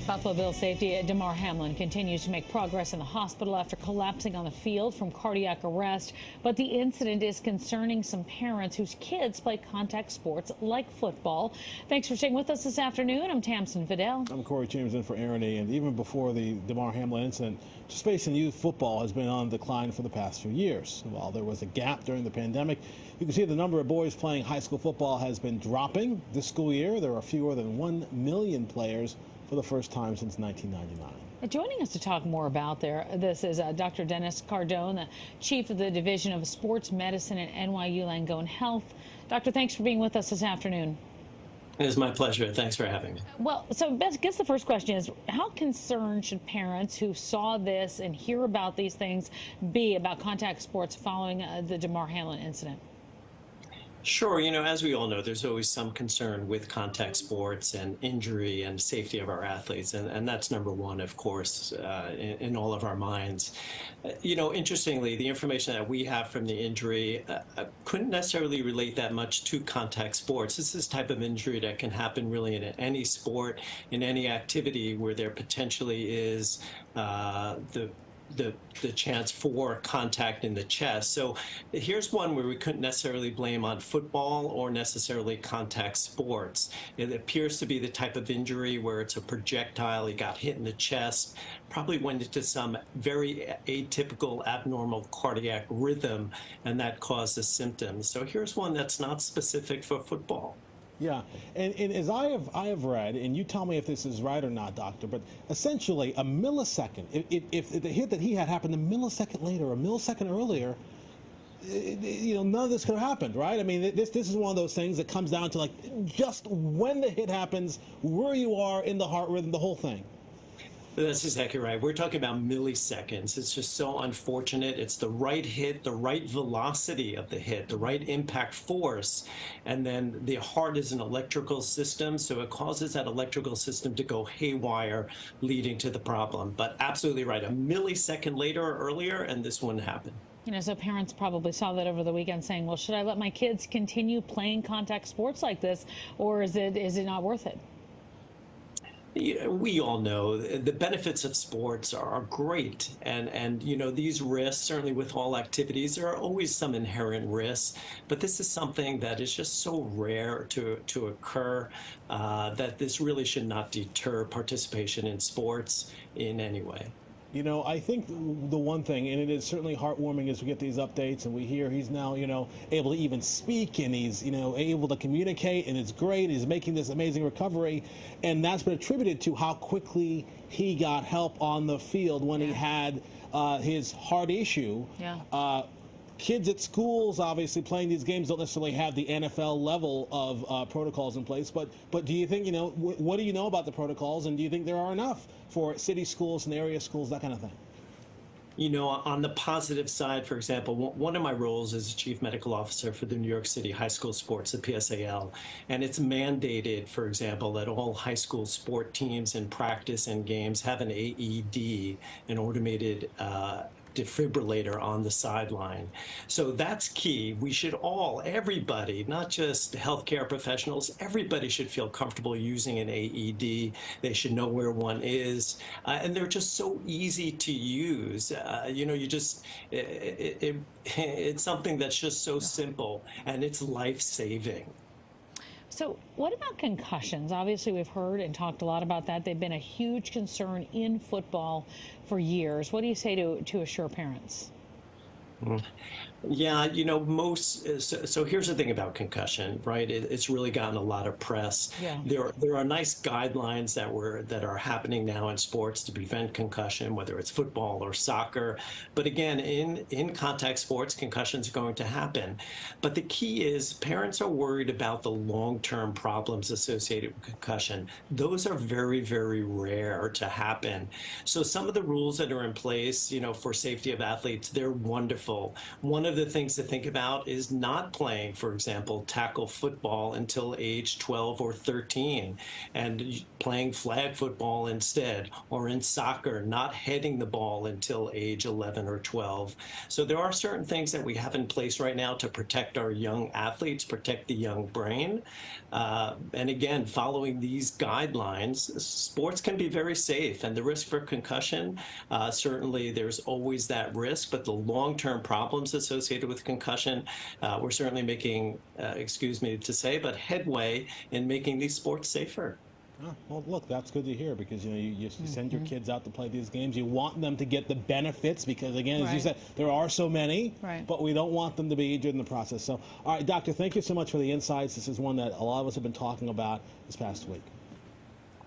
Buffalo Bills safety Damar Hamlin continues to make progress in the hospital after collapsing on the field from cardiac arrest. But the incident is concerning some parents whose kids play contact sports like football. Thanks for staying with us this afternoon. I'm Tamsin Fidel. I'm Corey Chambers in for Aaron A. And even before the Damar Hamlin incident, space and youth football has been on decline for the past few years. While there was a gap during the pandemic, you can see the number of boys playing high school football has been dropping. This school year, there are fewer than 1 million players for the first time since 1999. Joining us to talk more about this is Dr. Dennis Cardone, the chief of the Division of Sports Medicine at NYU Langone Health. Doctor, thanks for being with us this afternoon. It is my pleasure. Thanks for having me. Well, so I guess the first question is, how concerned should parents who saw this and hear about these things be about contact sports following the Damar Hamlin incident? Sure. As we all know, there's always some concern with contact sports and injury and safety of our athletes. And that's number one, of course, in all of our minds. Interestingly, the information that we have from the injury couldn't necessarily relate that much to contact sports. This is type of injury that can happen really in any sport, in any activity where there potentially is the chance for contact in the chest. So here's one where we couldn't necessarily blame on football or necessarily contact sports. It appears to be the type of injury where it's a projectile, he got hit in the chest, probably went into some very atypical, abnormal cardiac rhythm, and that caused the symptoms. So here's one that's not specific for football. Yeah, and as I have read, and you tell me if this is right or not, doctor, but essentially a millisecond, if the hit that he had happened a millisecond later, a millisecond earlier, none of this could have happened, right? I mean, this is one of those things that comes down to like just when the hit happens, where you are in the heart rhythm, the whole thing. That's exactly right. We're talking about milliseconds. It's just so unfortunate. It's the right hit, the right velocity of the hit, the right impact force. And then the heart is an electrical system, so it causes that electrical system to go haywire, leading to the problem. But absolutely right. A millisecond later or earlier, and this wouldn't happen. So parents probably saw that over the weekend saying, well, should I let my kids continue playing contact sports like this, or is it not worth it? We all know the benefits of sports are great, and these risks, certainly with all activities, there are always some inherent risks, but this is something that is just so rare to occur that this really should not deter participation in sports in any way. I think the one thing, and it is certainly heartwarming as we get these updates and we hear he's now, able to even speak and he's, able to communicate, and it's great. He's making this amazing recovery, and that's been attributed to how quickly he got help on the field when he had his heart issue. Yeah. Kids at schools, obviously, playing these games don't necessarily have the NFL level of protocols in place. But do you think, what do you know about the protocols, and do you think there are enough for city schools and area schools, that kind of thing? On the positive side, for example, one of my roles is Chief Medical Officer for the New York City High School Sports, the PSAL, and it's mandated, for example, that all high school sport teams in practice and games have an AED, an automated defibrillator on the sideline. So that's key. We should everybody, not just healthcare professionals, everybody should feel comfortable using an AED. They should know where one is. And they're just so easy to use. It's something that's just so simple, and it's life-saving. So what about concussions? Obviously, we've heard and talked a lot about that. They've been a huge concern in football for years. What do you say to assure parents? Yeah, so here's the thing about concussion, right? It's really gotten a lot of press. Yeah. There are nice guidelines that are happening now in sports to prevent concussion, whether it's football or soccer. But again, in contact sports, concussions are going to happen. But the key is parents are worried about the long-term problems associated with concussion. Those are very, very rare to happen. So some of the rules that are in place, for safety of athletes, they're wonderful. One of of the things to think about is not playing, for example, tackle football until age 12 or 13, and playing flag football instead, or in soccer, not heading the ball until age 11 or 12. So there are certain things that we have in place right now to protect our young athletes, protect the young brain. And again, following these guidelines, sports can be very safe, and the risk for concussion, certainly there's always that risk, but the long-term problems associated with concussion, we're certainly making, excuse me to say, but headway in making these sports safer. Oh, well, look, that's good to hear, because you send your kids out to play these games. You want them to get the benefits because, again, as you said, there are so many, but we don't want them to be injured in the process. So, all right, Doctor, thank you so much for the insights. This is one that a lot of us have been talking about this past week.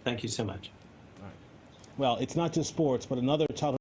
Thank you so much. All right. Well, it's not just sports, but another child